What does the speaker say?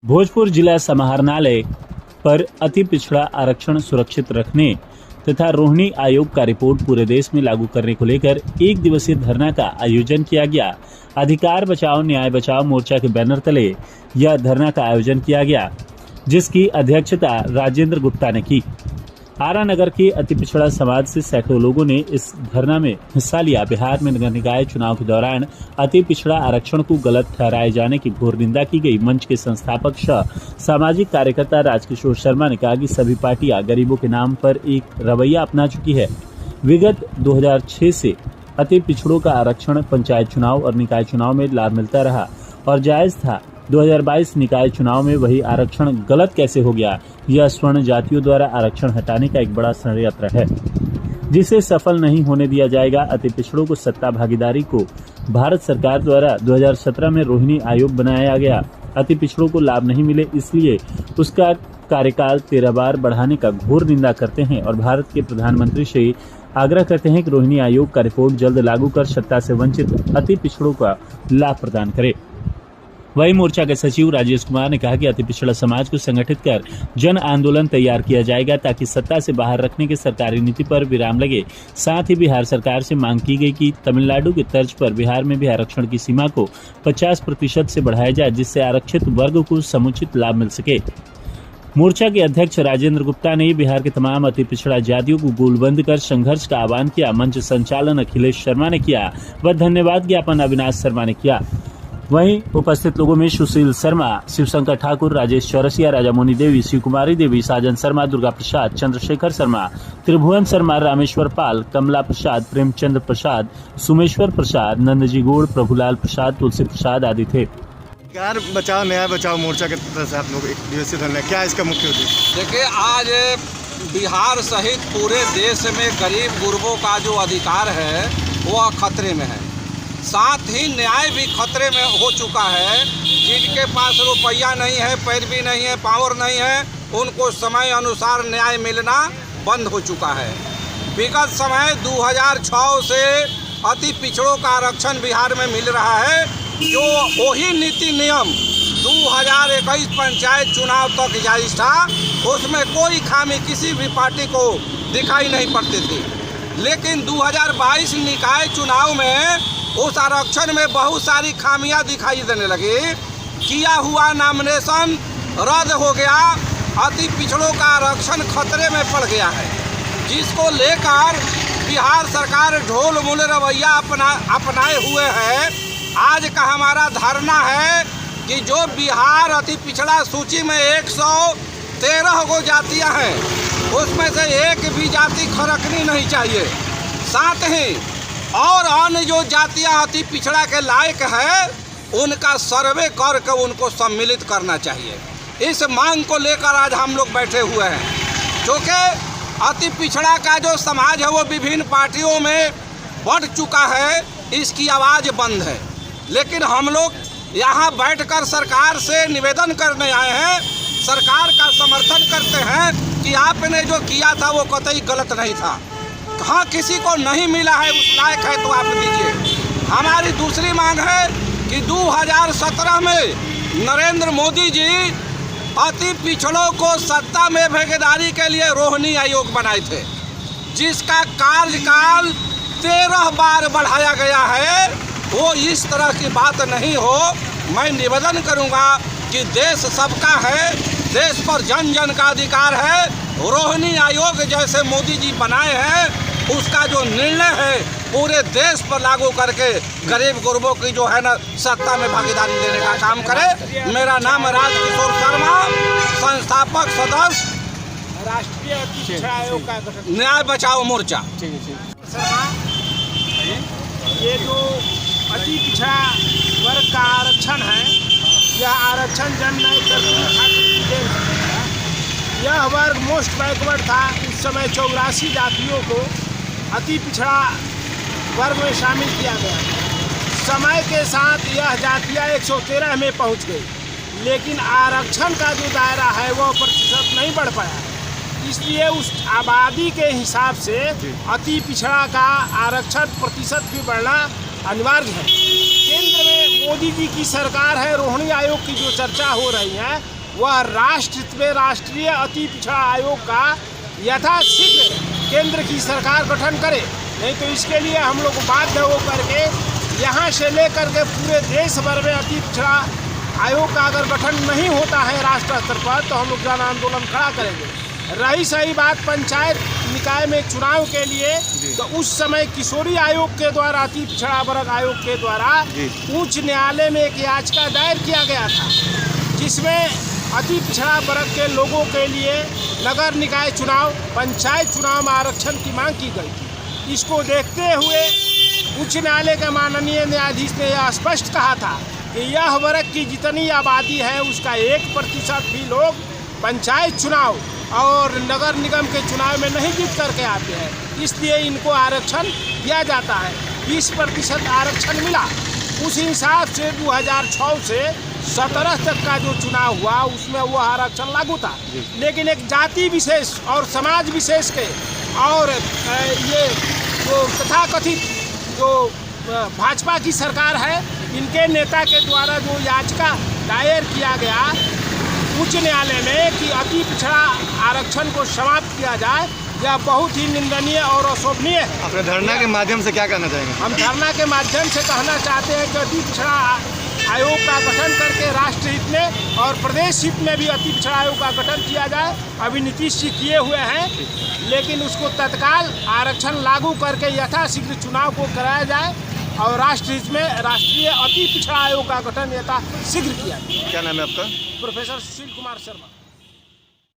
भोजपुर जिला समाहरणालय पर अति पिछड़ा आरक्षण सुरक्षित रखने तथा रोहिणी आयोग का रिपोर्ट पूरे देश में लागू करने को लेकर एक दिवसीय धरना का आयोजन किया गया। अधिकार बचाओ न्याय बचाओ मोर्चा के बैनर तले यह धरना का आयोजन किया गया, जिसकी अध्यक्षता राजेंद्र गुप्ता ने की। आरा नगर के अति पिछड़ा समाज से सैकड़ों लोगों ने इस धरना में हिस्सा लिया। बिहार में नगर निकाय चुनाव के दौरान अति पिछड़ा आरक्षण को गलत ठहराए जाने की घोर निंदा की गई। मंच के संस्थापक सामाजिक कार्यकर्ता राजकिशोर शर्मा ने कहा कि सभी पार्टियां गरीबों के नाम पर एक रवैया अपना चुकी है। विगत 2006 से अति पिछड़ों का आरक्षण पंचायत चुनाव और निकाय चुनाव में लाभ मिलता रहा और जायज था। 2022 निकाय चुनाव में वही आरक्षण गलत कैसे हो गया? यह स्वर्ण जातियों द्वारा आरक्षण हटाने का एक बड़ा षड्यंत्र है, जिसे सफल नहीं होने दिया जाएगा। अति पिछड़ों को सत्ता भागीदारी को भारत सरकार द्वारा 2017 में रोहिणी आयोग बनाया गया। अति पिछड़ों को लाभ नहीं मिले, इसलिए उसका कार्यकाल 13 बार बढ़ाने का घोर निंदा करते हैं और भारत के प्रधानमंत्री से आग्रह करते हैं कि रोहिणी आयोग का रिपोर्ट जल्द लागू कर सत्ता से वंचित अति पिछड़ों का लाभ प्रदान करे। वही मोर्चा के सचिव राजेश कुमार ने कहा कि अति पिछड़ा समाज को संगठित कर जन आंदोलन तैयार किया जाएगा ताकि सत्ता से बाहर रखने की सरकारी नीति पर विराम लगे। साथ ही बिहार सरकार से मांग की गई कि तमिलनाडु की तर्ज पर बिहार में भी आरक्षण की सीमा को 50% से बढ़ाया जाए, जिससे आरक्षित वर्ग को समुचित लाभ मिल सके। मोर्चा के अध्यक्ष राजेंद्र गुप्ता ने बिहार के तमाम अति पिछड़ा जातियों को गोलबंद कर संघर्ष का आह्वान किया। मंच संचालन अखिलेश शर्मा ने किया व धन्यवाद ज्ञापन अविनाश शर्मा ने किया। वहीं उपस्थित लोगों में सुशील शर्मा, शिवशंकर ठाकुर, राजेश चौरसिया, राजामोनी देवी, शिव कुमारी देवी, साजन शर्मा, दुर्गा प्रसाद, चंद्रशेखर शर्मा, त्रिभुवन शर्मा, रामेश्वर पाल, कमला प्रसाद, प्रेमचंद्र प्रसाद, सुमेश्वर प्रसाद, नंदजी गोड़, प्रभुलाल प्रसाद, तुलसी प्रसाद आदि थे। अधिकार बचाओ न्याय बचाओ मोर्चा के तरफ से आप लोग एक दिवसीय धरना, क्या इसका मुख्य उद्देश्य? देखिए, आज बिहार सहित पूरे देश में गरीब गुरबों का जो अधिकार है वह खतरे में है। साथ ही न्याय भी खतरे में हो चुका है। जिनके पास रुपया नहीं है, पैरवी नहीं है, पावर नहीं है, उनको समय अनुसार न्याय मिलना बंद हो चुका है। विगत समय 2006 से अति पिछड़ों का आरक्षण बिहार में मिल रहा है, जो वही नीति नियम 2021 पंचायत चुनाव तक जायज था। उसमें कोई खामी किसी भी पार्टी को दिखाई नहीं पड़ती थी, लेकिन 2022 निकाय चुनाव में उस आरक्षण में बहुत सारी खामियां दिखाई देने लगी। किया हुआ नॉमिनेशन रद्द हो गया, अति पिछड़ों का आरक्षण खतरे में पड़ गया है, जिसको लेकर बिहार सरकार ढोल मुल रवैया अपनाए हुए है। आज का हमारा धरना है कि जो बिहार अति पिछड़ा सूची में 113 गो जातियाँ हैं, उसमें से एक भी जाति खरकनी नहीं चाहिए। साथ ही और अन्य जो जातियां अति पिछड़ा के लायक है, उनका सर्वे करके उनको सम्मिलित करना चाहिए। इस मांग को लेकर आज हम लोग बैठे हुए हैं, क्योंकि अति पिछड़ा का जो समाज है वो विभिन्न पार्टियों में बढ़ चुका है, इसकी आवाज़ बंद है। लेकिन हम लोग यहाँ बैठकर सरकार से निवेदन करने आए हैं, सरकार का समर्थन करते हैं कि आपने जो किया था वो कतई गलत नहीं था। हाँ, किसी को नहीं मिला है उस लायक है तो आप दीजिए। हमारी दूसरी मांग है कि 2017 में नरेंद्र मोदी जी अति पिछड़ों को सत्ता में भागीदारी के लिए रोहिणी आयोग बनाए थे, जिसका कार्यकाल 13 बार बढ़ाया गया है। वो इस तरह की बात नहीं हो। मैं निवेदन करूंगा कि देश सबका है, देश पर जन जन का अधिकार है। रोहिणी आयोग जैसे मोदी जी बनाए हैं, उसका जो निर्णय है पूरे देश पर लागू करके गरीब गुरबों की जो है ना सत्ता में भागीदारी देने का काम करे। मेरा नाम राजकिशोर शर्मा, संस्थापक सदस्य राष्ट्रीय अति पिछड़ा आयोग का गठन न्याय बचाओ मोर्चा। शर्मा, ये जो अति पिछड़ा वर्ग का आरक्षण है, यह आरक्षण जन यह वर्ग मोस्ट बैकवर्ड था। उस समय 84 जातियों को अति पिछड़ा वर्ग में शामिल किया गया। समय के साथ यह जातियाँ 113 में पहुंच गई, लेकिन आरक्षण का जो दायरा है वो प्रतिशत नहीं बढ़ पाया। इसलिए उस आबादी के हिसाब से अति पिछड़ा का आरक्षण प्रतिशत भी बढ़ना अनिवार्य है। केंद्र में मोदी जी की सरकार है, रोहिणी आयोग की जो चर्चा हो रही है वह राष्ट्र हित में राष्ट्रीय अति पिछड़ा आयोग का यथाशीघ्र केंद्र की सरकार गठन करे। नहीं तो इसके लिए हम लोग बाध्य हो करके यहाँ से लेकर के पूरे देश भर में अति पिछड़ा आयोग का अगर गठन नहीं होता है राष्ट्र स्तर पर तो हम लोग जन आंदोलन खड़ा करेंगे। रही सही बात पंचायत निकाय में चुनाव के लिए, तो उस समय किशोरी आयोग के द्वारा, अति पिछड़ा वर्ग आयोग के द्वारा उच्च न्यायालय में एक याचिका दायर किया गया था, जिसमें अति पिछड़ा वर्ग के लोगों के लिए नगर निकाय चुनाव, पंचायत चुनाव में आरक्षण की मांग की गई थी। इसको देखते हुए उच्च न्यायालय के माननीय न्यायाधीश ने यह स्पष्ट कहा था कि यह वर्ग की जितनी आबादी है उसका 1% भी लोग पंचायत चुनाव और नगर निगम के चुनाव में नहीं जीत करके आते हैं, इसलिए इनको आरक्षण दिया जाता है। 20% आरक्षण मिला। उस हिसाब से 2006 से 17 तक का जो चुनाव हुआ उसमें वो आरक्षण लागू था। लेकिन एक जाति विशेष और समाज विशेष के और ये जो तथाकथित जो भाजपा की सरकार है, इनके नेता के द्वारा जो याचिका दायर किया गया उच्च न्यायालय में कि अति पिछड़ा आरक्षण को समाप्त किया जाए, यह बहुत ही निंदनीय और अशोभनीय है। अपने धरना के माध्यम से क्या कहना चाहेंगे? हम धरना के माध्यम से कहना चाहते हैं कि अति पिछड़ा आयोग का गठन करके राष्ट्र हित में और प्रदेश हित में भी अति पिछड़ा आयोग का गठन किया जाए। अभी नीतीश जी किए हुए हैं, लेकिन उसको तत्काल आरक्षण लागू करके यथाशीघ्र चुनाव को कराया जाए और राष्ट्र हित में राष्ट्रीय अति पिछड़ा आयोग का गठन यथाशीघ्र किया जाए। क्या नाम है आपका? प्रोफेसर सुशील कुमार शर्मा।